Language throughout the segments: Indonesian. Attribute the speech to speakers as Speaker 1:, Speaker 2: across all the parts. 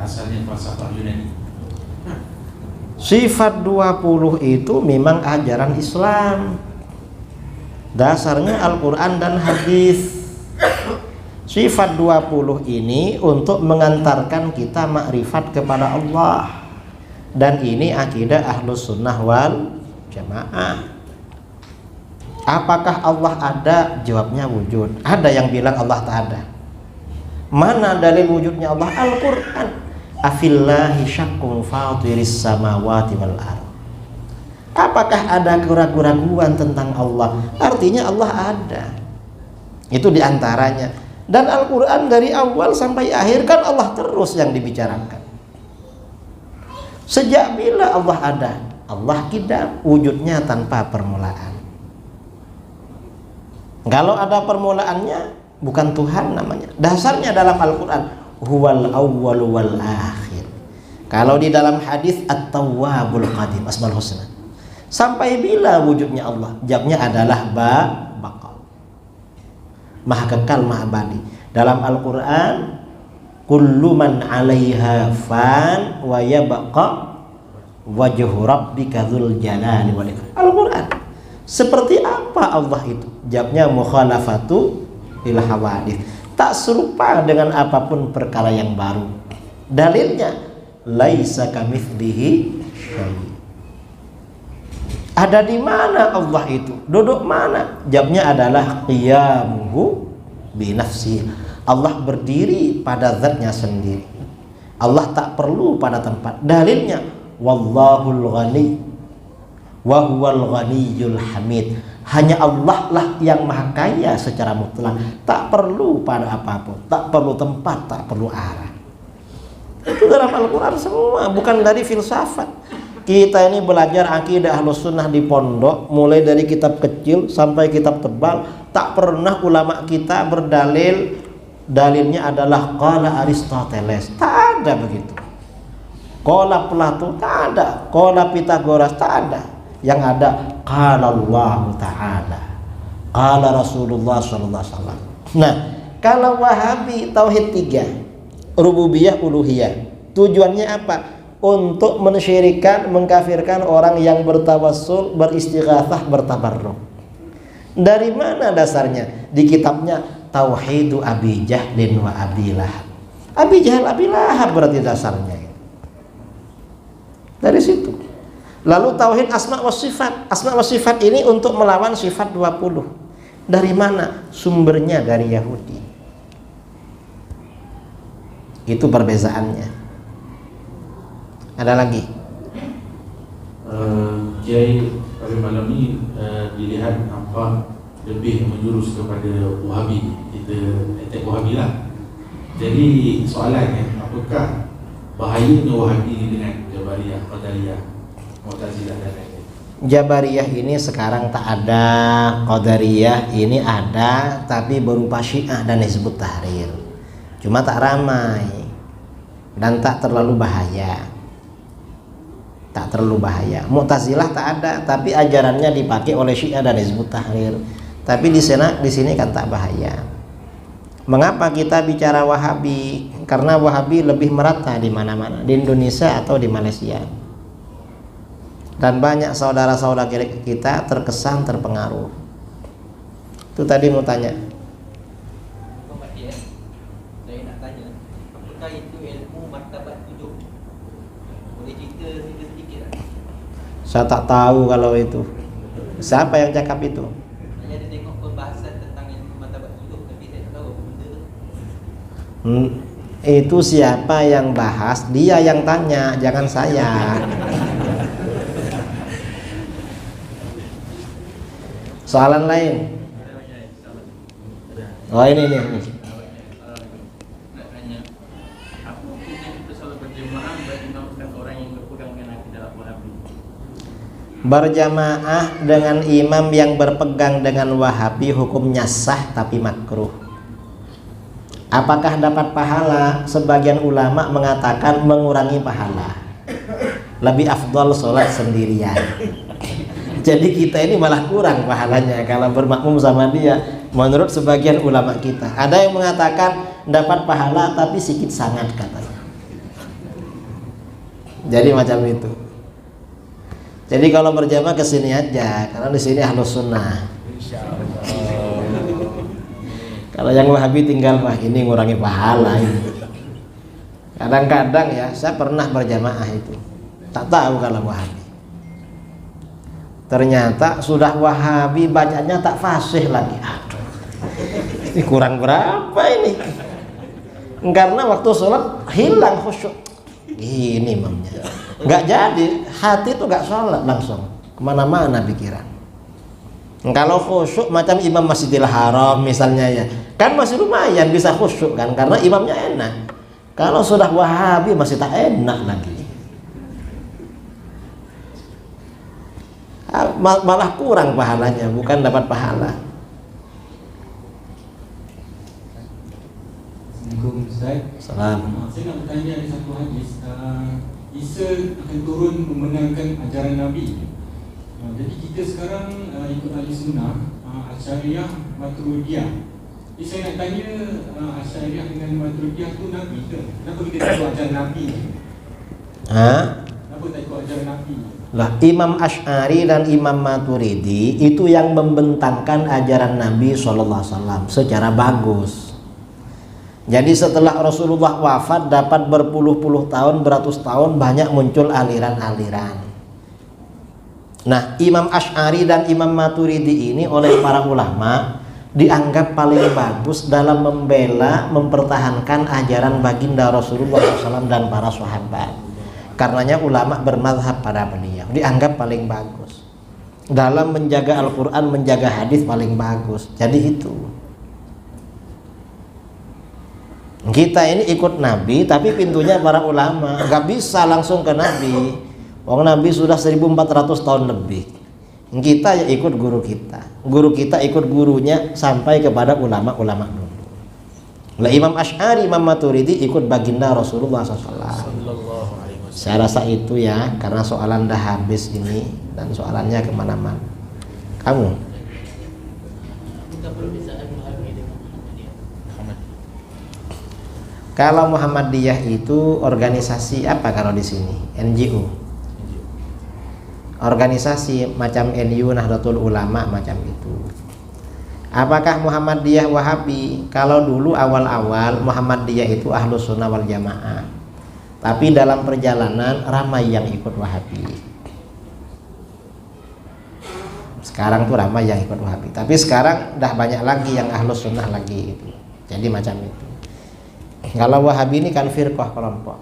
Speaker 1: asalnya falsafah Yunani.
Speaker 2: Sifat 20 itu memang ajaran Islam. Dasarnya Al-Quran dan hadis. Sifat 20 ini untuk mengantarkan kita makrifat kepada Allah. Dan ini akidah Ahlus Sunnah wal Jamaah. Apakah Allah ada? Jawabnya wujud. Ada yang bilang Allah tak ada. Mana dalil wujudnya Allah? Al-Quran. Afillahi syakkun fatiris samawati wal ardh. Apakah ada keraguan tentang Allah? Artinya Allah ada. Itu diantaranya. Dan Al-Quran dari awal sampai akhir kan Allah terus yang dibicarakan. Sejak bila Allah ada? Allah kidam, wujudnya tanpa permulaan. Kalau ada permulaannya, bukan Tuhan namanya. Dasarnya dalam Al-Quran, huwal awwal wal akhir. Kalau di dalam hadis at-tawwabul qadim, asmaul husna. Sampai bila wujudnya Allah? Jawabnya adalah baqa. Maha kekal, maha abadi. Dalam Al-Quran, kullu man 'alaiha fan wa yabqa wajhu rabbika dzul jalali wal ikram. Al-Quran. Seperti apa Allah itu? Jawabnya mukhalafatu lil hawadits. Tak serupa dengan apapun perkara yang baru. Dalilnya laisa kamitslihi syai'. Ada di mana Allah itu? Duduk mana? Jawabnya adalah qiyamuhu bi nafsi. Allah berdiri pada zatnya sendiri. Allah tak perlu pada tempat. Dalilnya wallahul ghani wa huwal ghaniyyul hamid. Hanya Allah lah yang maha kaya secara mutlak. Tak perlu pada apapun. Tak perlu tempat, tak perlu arah. Itu dalam Al-Quran semua, bukan dari filsafat. Kita ini belajar akidah Ahlus Sunnah di pondok, mulai dari kitab kecil sampai kitab tebal. Tak pernah ulama kita berdalil, dalilnya adalah qala Aristoteles. Tak ada begitu. Qala Plato, tak ada. Qala Pitagoras, tak ada. Yang ada qala Allah Ta'ala, qala Rasulullah sallallahu alaihi wasallam. Nah, kalau Wahabi tauhid 3, rububiyah uluhiyah, tujuannya apa? Untuk mensyirikan, mengkafirkan orang yang bertawassul, beristighatsah, bertabarruk. Dari mana dasarnya? Di kitabnya Tauhidu Abi Jahlin wa Abi Lahab. Abi Jahal, Abi Lahab berarti dasarnya. Dari situ. Lalu tauhid asma wa sifat. Asma wa sifat ini untuk melawan sifat 20. Dari mana? Sumbernya dari Yahudi. Itu perbezaannya. Ada lagi?
Speaker 1: Kiai pada malam ini dilihat nampak lebih menjurus kepada Wahabi. Kita attack Wahabi lah. Jadi soalannya, apakah bahayanya Wahabi ini dengan Jabariyah, Qadariyah, Mu'tazilah dan lain-lain?
Speaker 2: Jabariyah ini sekarang tak ada, Qadariyah ini ada tapi berupa Syiah dan Hizbut Tahrir. Cuma tak ramai dan tak terlalu bahaya. Tak terlalu bahaya. Mu'tazilah tak ada tapi ajarannya dipakai oleh Syiah dan Hizbut Tahrir. Tapi di sini kan tak bahaya. Mengapa kita bicara Wahabi? Karena Wahabi lebih merata di mana-mana, di Indonesia atau di Malaysia. Dan banyak saudara-saudara kita terkesan terpengaruh. Itu tadi mau tanya.
Speaker 3: Saya nak tanya, apakah itu ilmu martabat 7? Boleh cerita sedikit tak?
Speaker 2: Saya tak tahu kalau itu. Siapa yang cakap itu?
Speaker 3: Saya ada tengok pembahasan tentang ilmu martabat 7, tapi saya tak tahu apa benda tu.
Speaker 2: Itu siapa yang bahas? Dia yang tanya, jangan saya. Soalan lain. Oh ini nih.
Speaker 4: Nak tanya, apa hukumnya kita salat berjemaah berimamkan orang yang berpegang dengan akidah Wahabi?
Speaker 2: Berjamaah dengan imam yang berpegang dengan Wahabi hukumnya sah tapi makruh. Apakah dapat pahala? Sebagian ulama mengatakan mengurangi pahala. Lebih afdal sholat sendirian. Jadi kita ini malah kurang pahalanya kalau bermakmum sama dia. Menurut sebagian ulama kita, ada yang mengatakan dapat pahala tapi sikit sangat katanya. Jadi macam itu. Jadi kalau berjamaah ke sini aja, karena di sini Ahlus Sunnah. Kalau yang Wahabi tinggal mah ini ngurangi pahala ini. Kadang-kadang ya, saya pernah berjamaah itu. Tak tahu kalau Wahabi. Ternyata sudah Wahabi bacanya tak fasih lagi. Aduh. Ini kurang berapa ini? Karena waktu sholat hilang khusyuk. Ini imamnya. Nggak jadi, hati tuh nggak sholat langsung. Kemana-mana pikiran. Kalau khusyuk macam imam Masjidil Haram misalnya ya, kan masih lumayan bisa khusyuk kan, karena imamnya enak. Kalau sudah Wahabi masih tak enak lagi. Malah kurang pahalanya, bukan dapat pahala.
Speaker 5: Assalamualaikum Ustaz.
Speaker 2: Salam.
Speaker 5: Saya nak bertanya ada satu hadis, Isa akan turun membenarkan ajaran Nabi. Jadi kita sekarang ikut ahli sunnah, Asy'ariyah, Maturidiyah. Jadi saya nak tanya, Asy'ariyah dengan Maturidiyah tu Nabi ke? Kenapa kita tak ikut ajaran Nabi? Kenapa tak ikut ajaran Nabi?
Speaker 2: Lah, Imam Asy'ari dan Imam Maturidi itu yang membentangkan ajaran Nabi SAW secara bagus. Jadi setelah Rasulullah wafat dapat berpuluh-puluh tahun, beratus tahun banyak muncul aliran-aliran. Nah, Imam Asy'ari dan Imam Maturidi ini oleh para ulama dianggap paling bagus dalam membela, mempertahankan ajaran baginda Rasulullah SAW dan para sahabat. Karenanya ulama bermadhab pada beliau, dianggap paling bagus dalam menjaga Al-Quran, menjaga hadis paling bagus. Jadi itu. Kita ini ikut Nabi tapi pintunya para ulama, nggak bisa langsung ke Nabi. Wong Nabi sudah 1400 tahun lebih. Kita ya ikut guru kita ikut gurunya sampai kepada ulama-ulama dulu. Lah Imam Asy'ari, Imam Maturidi ikut baginda Rasulullah SAW. Saya rasa itu ya, karena soalan dah habis ini dan soalannya kemana-mana. Kamu? Kalau Muhammadiyah itu organisasi apa kalau di sini? NGO. Organisasi macam NU, Nahdlatul Ulama macam itu. Apakah Muhammadiyah Wahabi? Kalau dulu awal-awal Muhammadiyah itu Ahlus Sunnah wal Jamaah. Tapi dalam perjalanan ramai yang ikut Wahabi. Sekarang tuh ramai yang ikut Wahabi. Tapi sekarang dah banyak lagi yang Ahlus Sunnah lagi itu. Jadi macam itu. Kalau Wahabi ini kan firqah, kelompok.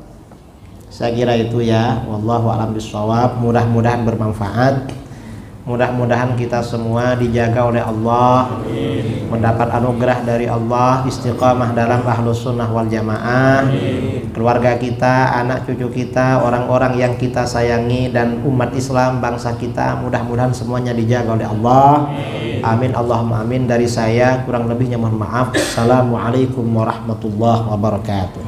Speaker 2: Saya kira itu ya. Wallahu a'lam bishawab. Mudah-mudahan bermanfaat. Mudah-mudahan kita semua dijaga oleh Allah. Amin. Mendapat anugerah dari Allah, istiqamah dalam Ahlus Sunnah wal Jamaah. Amin. Keluarga kita, anak cucu kita, orang-orang yang kita sayangi dan umat Islam bangsa kita, mudah-mudahan semuanya dijaga oleh Allah. Amin. Allahumma amin. Dari saya kurang lebihnya mohon maaf. Assalamualaikum warahmatullahi wabarakatuh.